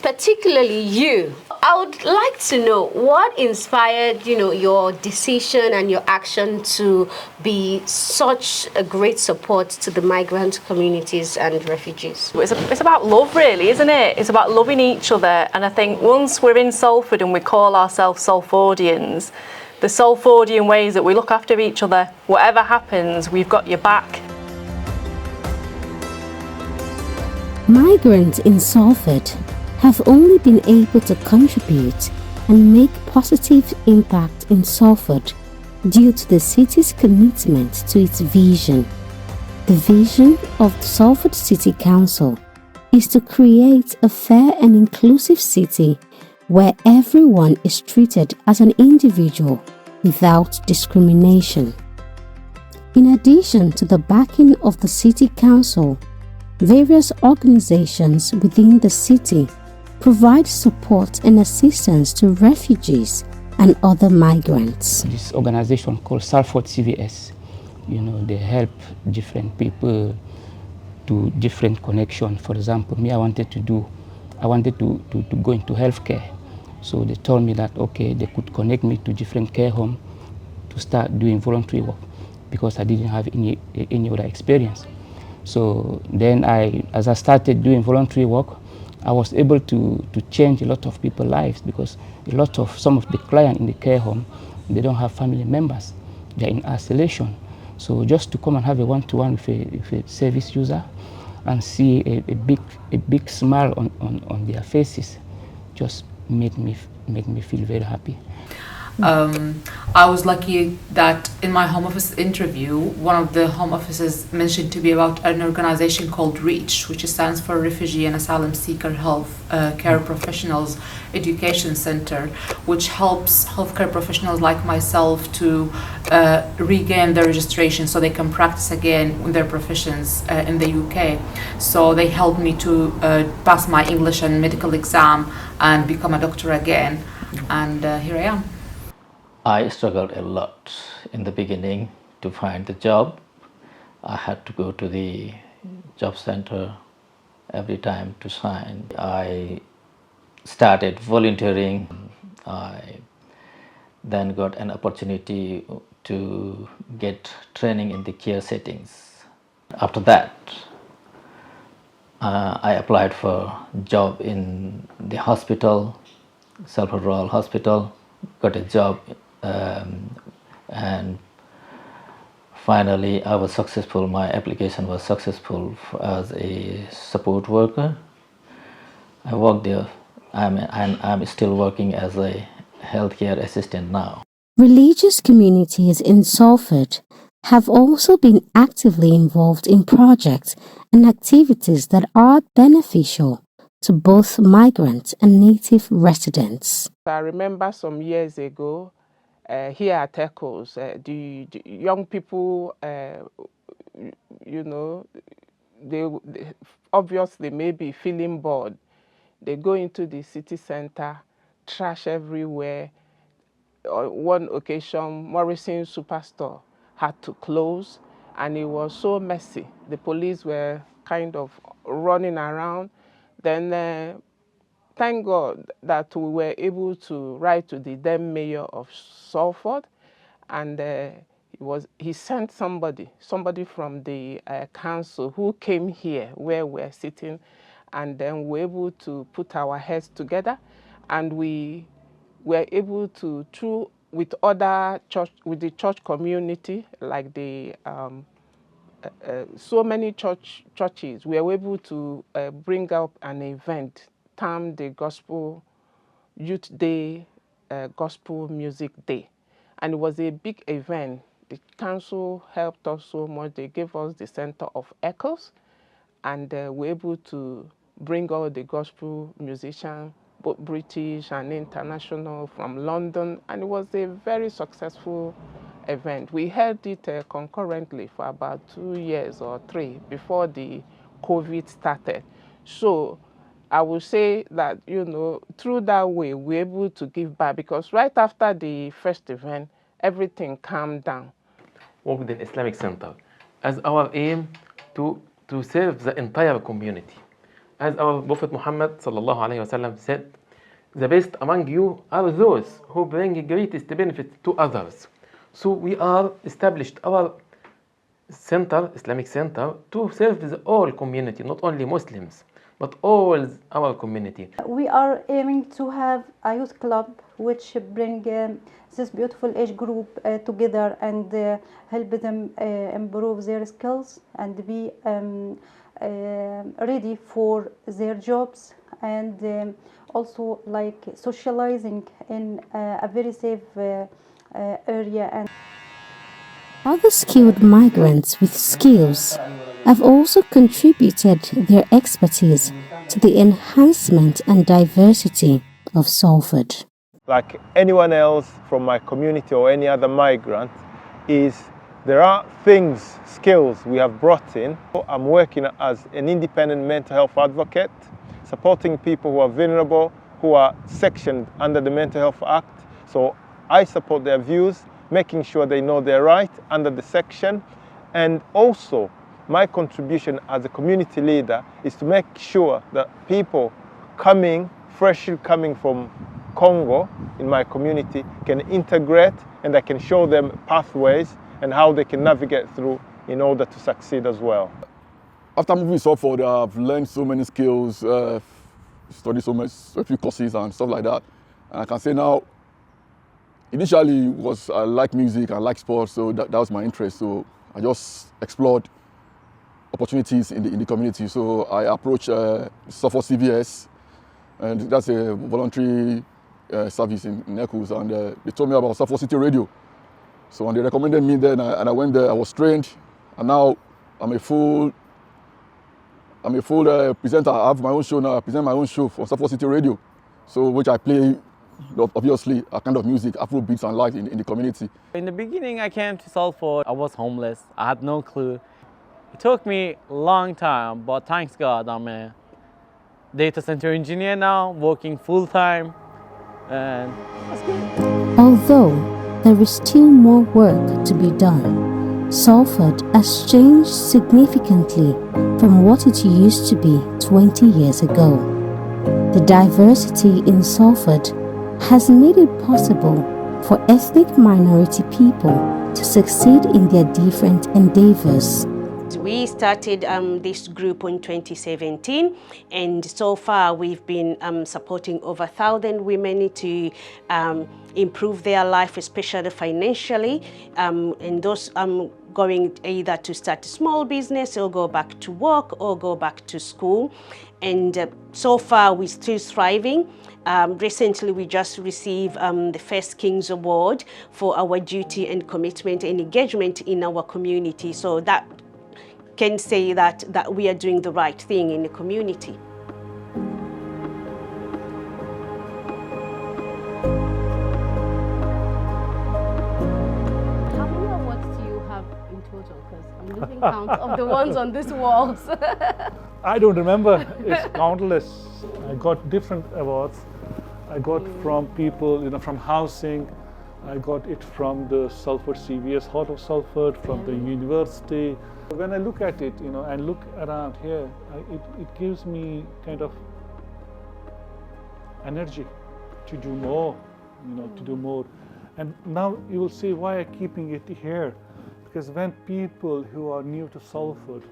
particularly you. I would like to know what inspired, your decision and your action to be such a great support to the migrant communities and refugees. It's about love, really, isn't it? It's about loving each other. And I think once we're in Salford and we call ourselves Salfordians, the Salfordian ways that we look after each other, whatever happens, we've got your back. Migrants in Salford have only been able to contribute and make positive impact in Salford due to the city's commitment to its vision. The vision of the Salford City Council is to create a fair and inclusive city where everyone is treated as an individual without discrimination. In addition to the backing of the City Council, various organizations within the city provide support and assistance to refugees and other migrants. This organization called Salford CVS, they help different people to different connections. For example, me, I wanted to go into healthcare. So they told me that, okay, they could connect me to different care homes to start doing voluntary work because I didn't have any other experience. So then as I started doing voluntary work, I was able to change a lot of people's lives because some of the clients in the care home, they don't have family members. They're in isolation. So just to come and have a one-to-one with a service user and see a big smile on their faces just made me feel very happy. I was lucky that in my Home Office interview, one of the Home Offices mentioned to me about an organization called REACH, which stands for Refugee and Asylum Seeker Health Care Professionals Education Center, which helps healthcare professionals like myself to regain their registration so they can practice again in their professions in the UK. So they helped me to pass my English and medical exam and become a doctor again, and here I am. I struggled a lot in the beginning to find the job. I had to go to the job center every time to sign. I started volunteering. I then got an opportunity to get training in the care settings. After that, I applied for a job in the hospital, Salford Royal Hospital, got a job, and finally I was successful. My application was successful as a support worker. I worked there. I'm still working as a healthcare assistant now. Religious communities in Salford have also been actively involved in projects and activities that are beneficial to both migrant and native residents. I remember some years ago, here at Echoes, the young people, they obviously may be feeling bored. They go into the city center, trash everywhere. On one occasion, Morrison Superstore had to close, and it was so messy. The police were kind of running around. Then thank God that we were able to write to the then mayor of Salford, and he sent somebody from the council who came here where we're sitting, and then we were able to put our heads together, and we we're able to, with other church, with the church community, like the so many churches, we are able to bring up an event termed the Gospel Youth Day, Gospel Music Day. And it was a big event. The council helped us so much. They gave us the Center of Echoes, and we're able to bring all the gospel musicians, both British and international, from London, and it was a very successful event. We held it concurrently for about 2 years or 3 before the COVID started. So I would say that, you know, through that way, we're able to give back, because right after the first event, everything calmed down. Work with the Islamic Center as our aim to serve the entire community. As our Prophet Muhammad sallallahu alaihi wasallam said, the best among you are those who bring greatest benefit to others. So we are established our center, Islamic Center, to serve the all community, not only Muslims, but all our community. We are aiming to have a youth club which bring this beautiful age group together and help them improve their skills and be ready for their jobs, and also like socializing in a very safe area. And other skilled migrants with skills have also contributed their expertise to the enhancement and diversity of Salford. Like anyone else from my community or any other migrant, there are things, skills we have brought in. I'm working as an independent mental health advocate, supporting people who are vulnerable, who are sectioned under the Mental Health Act. So I support their views, making sure they know their right under the section. And also, my contribution as a community leader is to make sure that people freshly coming from Congo in my community can integrate, and I can show them pathways and how they can navigate through in order to succeed as well. After moving to Salford, I've learned so many skills, studied so few courses and stuff like that. And I can say now, initially I like music, I like sports, so that was my interest. So I just explored opportunities in the community. So I approached Salford CVS, and that's a voluntary service in Echoes, and they told me about Salford City Radio. So when they recommended me there, and I went there, I was trained, and now I'm a full presenter. I have my own show now. I present my own show for Salford City Radio, so which I play obviously a kind of music, Afro beats and live in the community. In the beginning, I came to Salford. I was homeless. I had no clue. It took me a long time, but thanks God, I'm a data center engineer now, working full time, and that's good. Although there is still more work to be done, Salford has changed significantly from what it used to be 20 years ago. The diversity in Salford has made it possible for ethnic minority people to succeed in their different endeavors. We started this group in 2017, and so far we've been supporting over 1,000 women to improve their life, especially financially, and those going either to start a small business or go back to work or go back to school. And so far we're still thriving. Recently we just received the First King's Award for our duty and commitment and engagement in our community. So that can say that we are doing the right thing in the community. How many awards do you have in total? Because I'm losing count of the ones on these walls. I don't remember. It's countless. I got different awards. I got from people, from housing. I got it from the Salford CVS, Heart of Salford, from the university. When I look at it, and look around here, it gives me kind of energy to do more, to do more. And now you will see why I'm keeping it here. Because when people who are new to Salford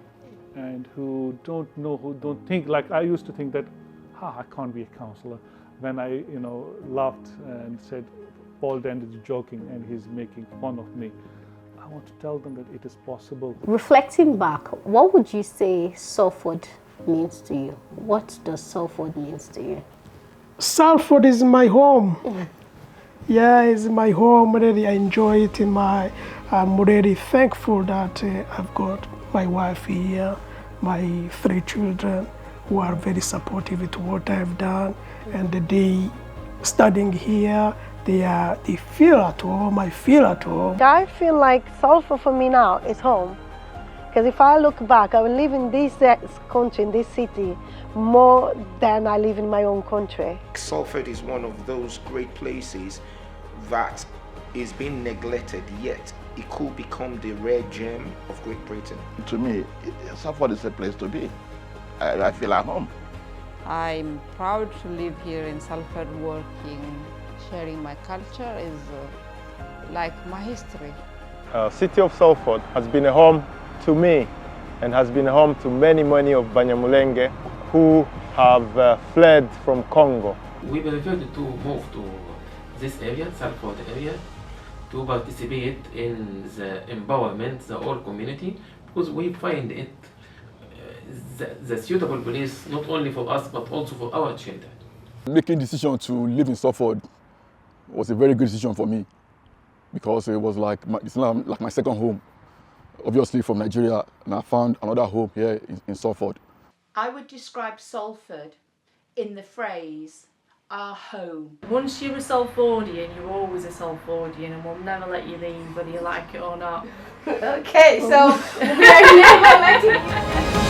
and who don't know, who don't think, like I used to think that, I can't be a councillor. when I, laughed and said, Paul Dent is joking and he's making fun of me. I want to tell them that it is possible. Reflecting back, what would you say Salford means to you? What does Salford mean to you? Salford is my home. Yeah, it's my home. Really, I enjoy it. I'm really thankful that I've got my wife here, my 3 children who are very supportive to what I've done, and they studying here. They feel at home. I feel at home. I feel like Salford for me now is home. Because if I look back, I will live in this country, in this city, more than I live in my own country. Salford is one of those great places that is being neglected, yet it could become the rare gem of Great Britain. To me, Salford is a place to be. I feel at home. I'm proud to live here in Salford, working, sharing my culture is like my history. City of Salford has been a home to me and has been a home to many of Banyamulenge who have fled from Congo. We preferred to move to this area, Salford area, to participate in the empowerment, the whole community, because we find it the suitable place not only for us but also for our children. Making decision to live in Salford was a very good decision for me because it was like it's like my second home. Obviously from Nigeria, and I found another home here in Salford. I would describe Salford in the phrase, our home. Once you're a Salfordian, you're always a Salfordian, and we'll never let you leave, whether you like it or not. Okay, so we are never letting you